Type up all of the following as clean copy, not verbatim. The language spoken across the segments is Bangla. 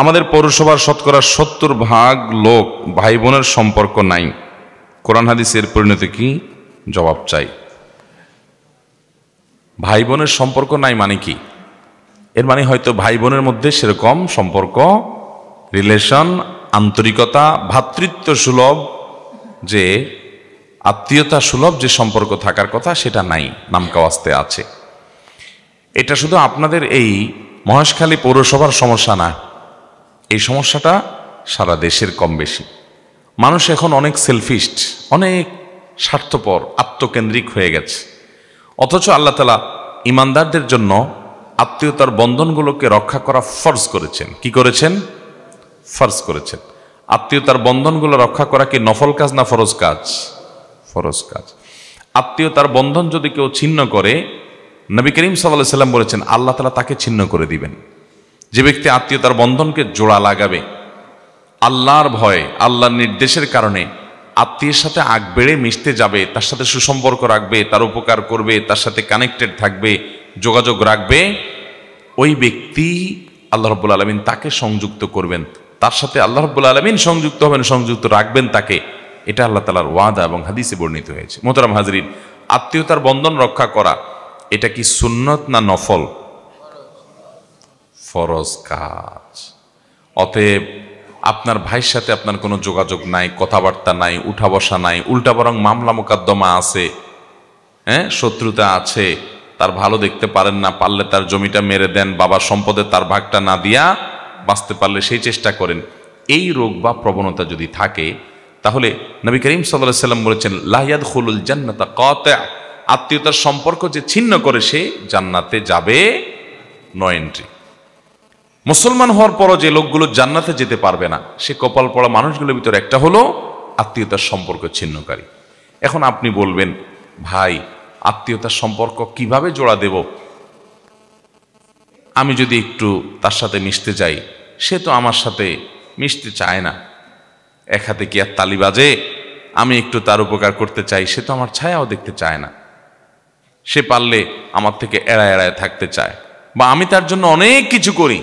আমাদের পৌরসভার শতকরা 70% লোক ভাই বোনের সম্পর্ক নাই, কোরআন হাদিসের পরিণতি কি? জবাব চাই। ভাই বোনের সম্পর্ক নাই মানে কি? এর মানে হয়তো ভাই বোনের মধ্যে সেরকম সম্পর্ক, রিলেশন, আন্তরিকতা, ভ্রাতৃত্ব সুলভ, যে আত্মীয়তা সুলভ যে সম্পর্ক থাকার কথা সেটা নাই, নামকাওয়াস্তে আছে। এটা শুধু আপনাদের এই মহেশখালী পৌরসভার সমস্যা না, এই সমস্যাটা সারা দেশের কম বেশি। মানুষ এখন অনেক সেলফিস্ট, অনেক স্বার্থপর, আত্মকেন্দ্রিক হয়ে গেছে। অথচ আল্লাহ তাআলা ইমানদারদের জন্য আত্মীয়তার বন্ধনগুলোকে রক্ষা করা ফরজ করেছেন। কি করেছেন? ফরজ করেছেন। আত্মীয়তার বন্ধনগুলো রক্ষা করা কি নফল কাজ না ফরজ কাজ? ফরজ কাজ। আত্মীয়তার বন্ধন যদি কেউ ছিন্ন করে, নবী করিম সাল্লাল্লাহু আলাইহি সাল্লাম বলেছেন আল্লাহ তাআলা তাকে ছিন্ন করে দিবেন। যে ব্যক্তি আত্মীয়তার বন্ধনকে জোড়া লাগাবে আল্লাহর ভয়ে, আল্লাহর নির্দেশের কারণে, আত্মীয়ের সাথে আগ বেড়ে মিশতে যাবে, তার সাথে সুসম্পর্ক রাখবে, তার উপকার করবে, তার সাথে কানেক্টেড থাকবে, যোগাযোগ রাখবে, ওই ব্যক্তি আল্লাহ রাব্বুল আলামিন তাকে সংযুক্ত করবেন, তার সাথে আল্লাহ রাব্বুল আলামিন সংযুক্ত হবেন, সংযুক্ত রাখবেন তাকে। এটা আল্লাহ তাআলার ওয়াদা এবং হাদিসে বর্ণিত হয়েছে। মোহতারাম হাজরিন, আত্মীয়তার বন্ধন রক্ষা করা এটা কি সুন্নত না নফল? ফরজ কাজ। অতএব আপনার ভাইয়ের সাথে আপনার কোনো যোগাযোগ নাই, কথাবার্তা নাই, উঠা বসা নাই, উল্টা বরং মামলা মোকদ্দমা আছে, শত্রুতা আছে, তার ভালো দেখতে পারেন না, পারলে তার জমিটা মেরে দেন, বাবার সম্পদে তার ভাগটা না দিয়া বাঁচতে পারলে সেই চেষ্টা করেন। এই রোগ বা প্রবণতা যদি থাকে, তাহলে নবী করিম সাল্লাল্লাহু আলাইহি সাল্লাম বলেছেন লা ইয়াদখুলুল জান্নাতা কাতি', আত্মীয়তার সম্পর্ক যে ছিন্ন করে সে জান্নাতে যাবে নো এন্ট্রি। মুসলমান হওয়ার পরও যে লোকগুলো জান্নাতে যেতে পারবে না, সে কপাল পড়া মানুষগুলোর ভিতরে একটা হলো আত্মীয়তার সম্পর্ক ছিন্নকারী। এখন আপনি বলবেন, ভাই আত্মীয়তার সম্পর্ক কিভাবে জোড়া দেব? আমি যদি একটু তার সাথে মিশতে যাই, সে তো আমার সাথে মিশতে চায় না। এক হাতে কি আর তালি বাজে? আমি একটু তার উপকার করতে চাই, সে তো আমার ছায়াও দেখতে চায় না। সে পারলে আমার থেকে এড়ায় এড়ায় থাকতে চায়, বা আমি তার জন্য অনেক কিছু করি,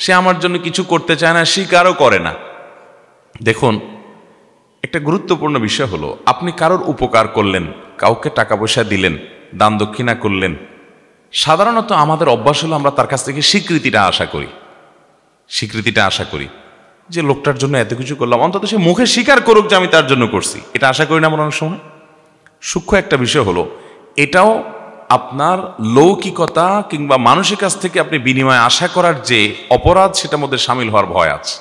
সে আমার জন্য কিছু করতে চায় না, স্বীকারও করে না। দেখুন, একটা গুরুত্বপূর্ণ বিষয় হলো, আপনি কারোর উপকার করলেন, কাউকে টাকা পয়সা দিলেন, দান দক্ষিণা করলেন, সাধারণত আমাদের অভ্যাস হলো আমরা তার কাছ থেকে স্বীকৃতিটা আশা করি। স্বীকৃতিটা আশা করি যে লোকটার জন্য এত কিছু করলাম, অন্তত সে মুখে স্বীকার করুক যে আমি তার জন্য করছি। এটা আশা করি না আমরা অনেক সময়? সূক্ষ্ম একটা বিষয় হলো, এটাও আপনার লৌকিকতা কিংবা মানুষের কাছ থেকে আপনি বিনিময় আশা করার যে অপরাধ, সেটার মধ্যে সামিল হওয়ার ভয় আছে।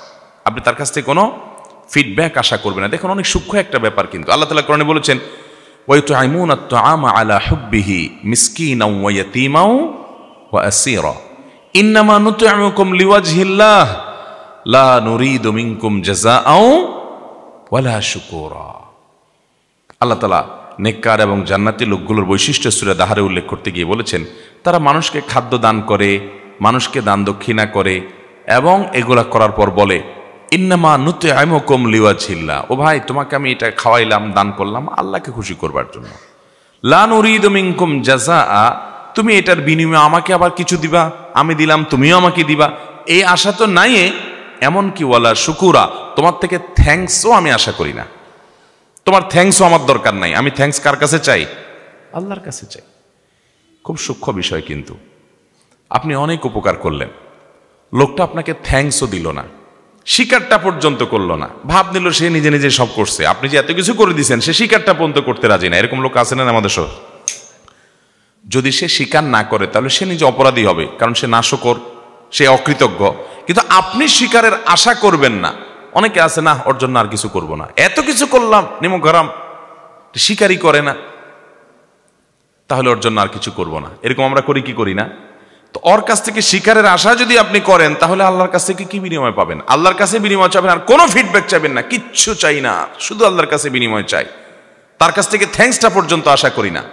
আপনি তার কাছ থেকে কোনো ফিডব্যাক আশা করবেন না। দেখুন, অনেক সূক্ষ্ম একটা ব্যাপার, কিন্তু আল্লাহ তাআলা কোরআনে বলেছেন ওয়ায়ুতঈমুনা আত-তাআমা আলা হুব্বিহি মিসকিনাও ওয়া ইয়াতীমাও ওয়া আসীরা ইন্নামা নুতঈমুকুম লিওয়াজহিল্লাহ লা নুরিদু মিনকুম জাযাআও ওয়ালা শুকুরা। আল্লাহ তাআলা নেককার এবং জান্নাতি লোকগুলোর বৈশিষ্ট্য সূরা দাহারে উল্লেখ করতে গিয়ে বলেছেন, তারা মানুষকে খাদ্য দান করে, মানুষকে দান দক্ষিণা করে, এবং এগুলা করার পর বলে ইন্নামা নুতঈমুকুম লিওয়াজহিল্লাহ, ও ভাই তোমাকে আমি এটা খাওয়াইলাম, দান করলাম আল্লাহকে খুশি করবার জন্য। লা নুরিদু মিনকুম জাযাআ, তুমি এটার বিনিময়ে আমাকে আবার কিছু দিবা, আমি দিলাম তুমিও আমাকে দিবা, এই আশা তো নাই। এমনকি ওয়ালা শুকুরা, তোমার থেকে থ্যাঙ্কসও আমি আশা করি না। তোমার থ্যাঙ্কসও আমার দরকার নাই। আমি থ্যাঙ্কস কার কাছে চাই? আল্লাহর কাছে চাই। খুব সূক্ষ্ম বিষয়, কিন্তু আপনি অনেক উপকার করলেন, লোকটা আপনাকে থ্যাঙ্কসও দিল না, স্বীকারটা পর্যন্ত করলো না, ভাব নিল সে নিজে নিজে সব করছে। আপনি যে এত কিছু করে দিয়েছেন, সে স্বীকারটা পর্যন্ত করতে রাজি না। এরকম লোক আছে না আমাদের সব? যদি সে স্বীকার না করে, তাহলে সে নিজে অপরাধী হবে, কারণ সে নাশকর, সে অকৃতজ্ঞ। কিন্তু আপনি স্বীকারের আশা করবেন না। অনেকে আছে, না ওর জন্য আর কিছু করব না, এত কিছু করলাম, নিমক গরম, স্বীকারই করে না, তাহলে ওর জন্য আর কিছু করব না। এরকম আমরা করি কি করি না? তো ওর কাছ থেকে স্বীকারের আশা যদি আপনি করেন, তাহলে আল্লাহর কাছ থেকে কি বিনিময় পাবেন? আল্লাহর কাছে বিনিময় চাবেন, আর কোনো ফিডব্যাক চাবেন না, কিচ্ছু চাই না, শুধু আল্লাহর কাছে বিনিময় চাই। তার কাছ থেকে থ্যাঙ্কসটা পর্যন্ত আশা করি না।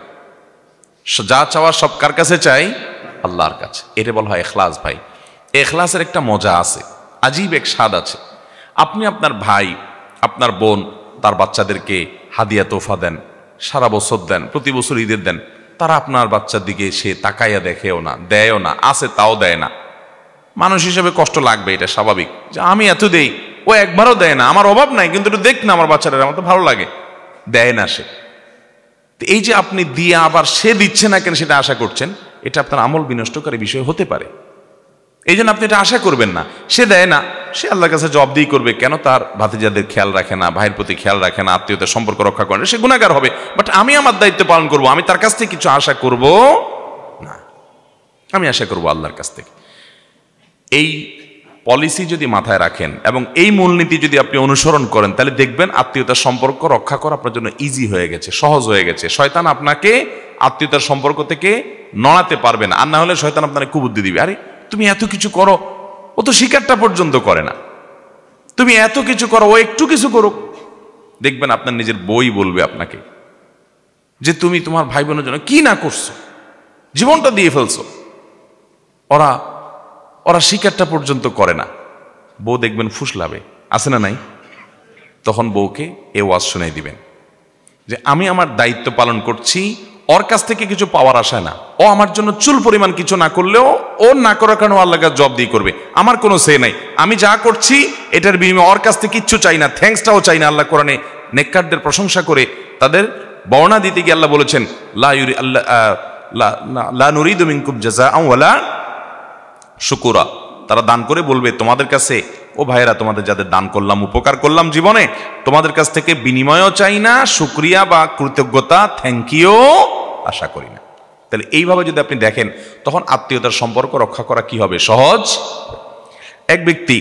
যা চাওয়া সব কার কাছে চাই? আল্লাহর কাছে। এটা বলা হয় ইখলাস। ভাই, ইখলাসের একটা মজা আছে, আজীব এক স্বাদ আছে। আপনি আপনার ভাই, আপনার বোন, তার বাচ্চাদেরকে হাদিয়া তোফা দেন, সারা বছর দেন, প্রতি বছর ঈদের দেন, তারা আপনার বাচ্চার দিকে সে তাকাইয়া দেখেও না, দেয়ও না, আছে তাও দেয় না। মানুষ হিসেবে কষ্ট লাগবে, এটা স্বাভাবিক, যে আমি এত দেই, ও একবারও দেয় না, আমার অভাব নাই কিন্তু একটু দেখ না আমার বাচ্চারা, আমার তো ভালো লাগে, দেয় না সে। এই যে আপনি দিয়ে আবার সে দিচ্ছে না কেন সেটা আশা করছেন, এটা আপনার আমল বিনষ্টকারী বিষয় হতে পারে। এই জন্য আপনি এটা আশা করবেন না। সে দেয় না, সে আল্লাহর কাছে জবাবদিহি করবে, কেন তার ভাতিজাদের খেয়াল রাখে না, ভাইয়ের প্রতি খেয়াল রাখে না, আত্মীয়তার সম্পর্ক রক্ষা করে না, সে গুনাহগার হবে। বাট আমি আমার দায়িত্ব পালন করব, আমি তার কাছ থেকে কিছু আশা করব না, আমি আশা করব আল্লাহর কাছ থেকে। এই পলিসি যদি মাথায় রাখেন এবং এই মূলনীতি যদি আপনি অনুসরণ করেন, তাহলে দেখবেন আত্মীয়তার সম্পর্ক রক্ষা করা আপনার জন্য ইজি হয়ে গেছে, সহজ হয়ে গেছে। শয়তান আপনাকে আত্মীয়তার সম্পর্ক থেকে নড়াতে পারবে না। আর না হলে শয়তান আপনাকে কুবুদ্ধি দিবে, আরে তুমি এত কিছু করো, ও তো শিকারটা পর্যন্ত করে না, তুমি এত কিছু করো, ও একটু কিছু করুক। দেখবেন আপনার নিজের বই বলবে আপনাকে যে তুমি তোমার ভাই বোনের জন্য কি না করছো, জীবনটা দিয়ে ফেলছো, ওরা ওরা শিকারটা পর্যন্ত করে না। বউ দেখবেন ফুসলাবে, আছে না নাই? তখন বউকে এ ওয়াজ শোনাই দিবেন যে আমি আমার দায়িত্ব পালন করছি, ওর কাছ থেকে কিছু পাওয়ার আশায় না। ও আমার জন্য চুল পরিমাণ কিছু না করলেও ও না করার কারণে আল্লাহর কাছে জবাবদিহি করবে, আমার কোনো সে নাই। আমি যা করছি এটার বিনিময়ে ওর কাছ থেকে কিচ্ছু চাই না, থ্যাঙ্কসটাও চাই না। আল্লাহ কোরআনে নেককারদের প্রশংসা করে তাদের বর্ণনা দিতে গিয়ে আল্লাহ বলেছেন, লা নুরিদু মিনকুম জাযাআন ওয়ালা শুকুরা। তারা দান করে বলবে তোমাদের কাছে, ও ভাইয়েরা তোমাদের যাদের দান করলাম, উপকার করলাম জীবনে, তোমাদের কাছ থেকে বিনিময়ও চাই না, শুকরিয়া বা কৃতজ্ঞতা, থ্যাংক ইউ আশা করি না। তাহলে এইভাবে যদি আপনি দেখেন, তখন আত্মীয়তার সম্পর্ক রক্ষা করা কি হবে? সহজ। এক ব্যক্তি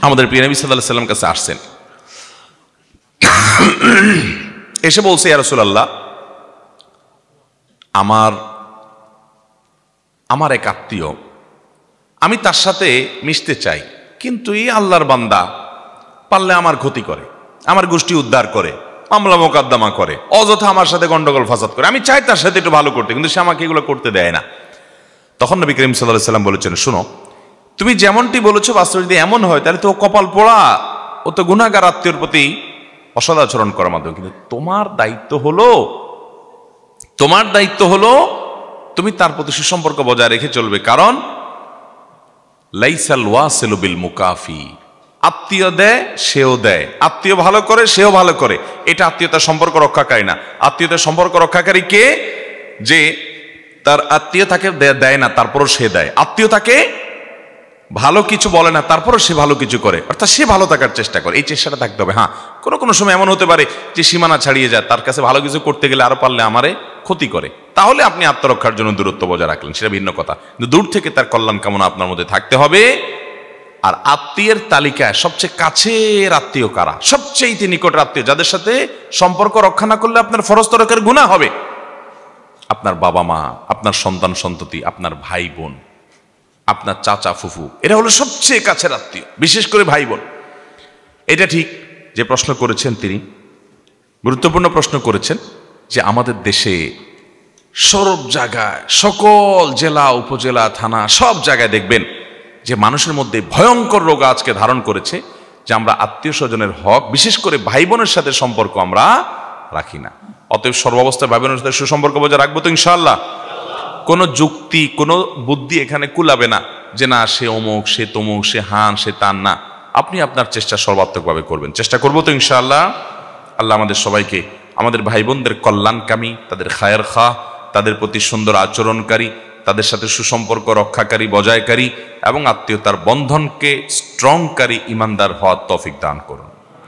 আমাদের প্রিয় নবী সাল্লাল্লাহু আলাইহি ওয়াসাল্লাম কাছে আসছেন, এসে বলছে, ইয়া রাসূলুল্লাহ, আমার এক আত্মীয়, আমি তার সাথে মিশতে চাই, কিন্তু এই আল্লাহর বান্দা পারলে আমার ক্ষতি করে, আমার গোষ্ঠী উদ্ধার করে, মামলা মোকদ্দমা করে, অযথা আমার সাথে গন্ডগোল ফাসাদ করে। আমি চাই তার সাথে একটু ভালো করতে, কিন্তু সে আমাকে এগুলো করতে দেয় না। তখন নবী করিম সাল্লাল্লাহু আলাইহি ওয়াসাল্লাম বলেছেন, শোনো, তুমি যেমনটি বলেছো বাস্তবে যদি এমন হয় তাহলে তো কপাল পোড়া, ও তো গুনাহগার আত্মীয়র প্রতি অসদাচরণ করার মাধ্যমে। কিন্তু তোমার দায়িত্ব হলো তুমি তার প্রতি সুসম্পর্ক বজায় রেখে চলবে। কারণ লাইসাল ওয়াসিলু বিল মুকাফি, আত্মীয় দেয় সেও দেয়, আত্মীয় ভালো করে সেও ভালো করে, এটা আত্মীয়তার সম্পর্ক রক্ষাকারী না। আত্মীয়তার সম্পর্ক রক্ষাকারী কে? যে তার আত্মীয় তাকে দেয় না তারপরও সে দেয়, আত্মীয় তাকে ভালো কিছু বলে না তারপরও সে ভালো কিছু করে, অর্থাৎ সে ভালো থাকার চেষ্টা করে। এই চেষ্টাটা থাকতে হবে। হ্যাঁ, কোনো সময় এমন হতে পারে যে সীমানা ছাড়িয়ে যায়, তার কাছে ভালো কিছু করতে গেলে আরো পারলে আমারে ক্ষতি করে, তাহলে আপনি আত্মরক্ষার জন্য দূরত্ব বজায় রাখলেন, সেটা ভিন্ন কথা। কিন্তু দূর থেকে তার কল্যাণ কামনা আপনার মধ্যে থাকতে হবে। আর আত্মীয়ের তালিকায় সবচেয়ে কাছের আত্মীয় কারা? সবচেয়ে নিকটের আত্মীয়, যাদের সাথে সম্পর্ক রক্ষা না করলে আপনার ফরজ তরকের গুনাহ হবে। আপনার বাবা মা, আপনার সন্তান সন্ততি, আপনার ভাই বোন, আপনার চাচা ফুফু, এরা হলো সবচেয়ে কাছের আত্মীয়, বিশেষ করে ভাই বোন। এটা ঠিক যে প্রশ্ন করেছেন তিনি গুরুত্বপূর্ণ প্রশ্ন করেছেন, যে আমাদের দেশে সব জায়গায়, সকল জেলা উপজেলা থানা সব জায়গায় দেখবেন যে মানুষের মধ্যে ভয়ঙ্কর রোগ আজকে ধারণ করেছে, যে আমরা আত্মীয় স্বজনের হক, বিশেষ করে ভাই বোনের সাথে সম্পর্ক আমরা রাখি না। অতএব সর্বাবস্থায় ভাই বোনের সাথে সুসম্পর্ক বজায় রাখবো তো ইনশাআল্লাহ। কোনো যুক্তি, কোনো বুদ্ধি এখানে কুলাবে না যে না সে অমুক, সে তমুক, সে হান, সে তান না। আপনি আপনার চেষ্টা সর্বাত্মকভাবে করবেন, চেষ্টা করবো তো ইনশাআল্লাহ। আল্লাহ আমাদের সবাইকে, আমাদের ভাই বোনদের কল্যাণকামী, তাদের খায়ের খা, তাদের প্রতি সুন্দর আচরণকারী, তাদের সাথে সুসম্পর্ক রক্ষাকারী, বজায়কারী এবং আত্মীয়তার বন্ধনকে স্ট্রংকারী ইমানদার হওয়ার তৌফিক দান করুন।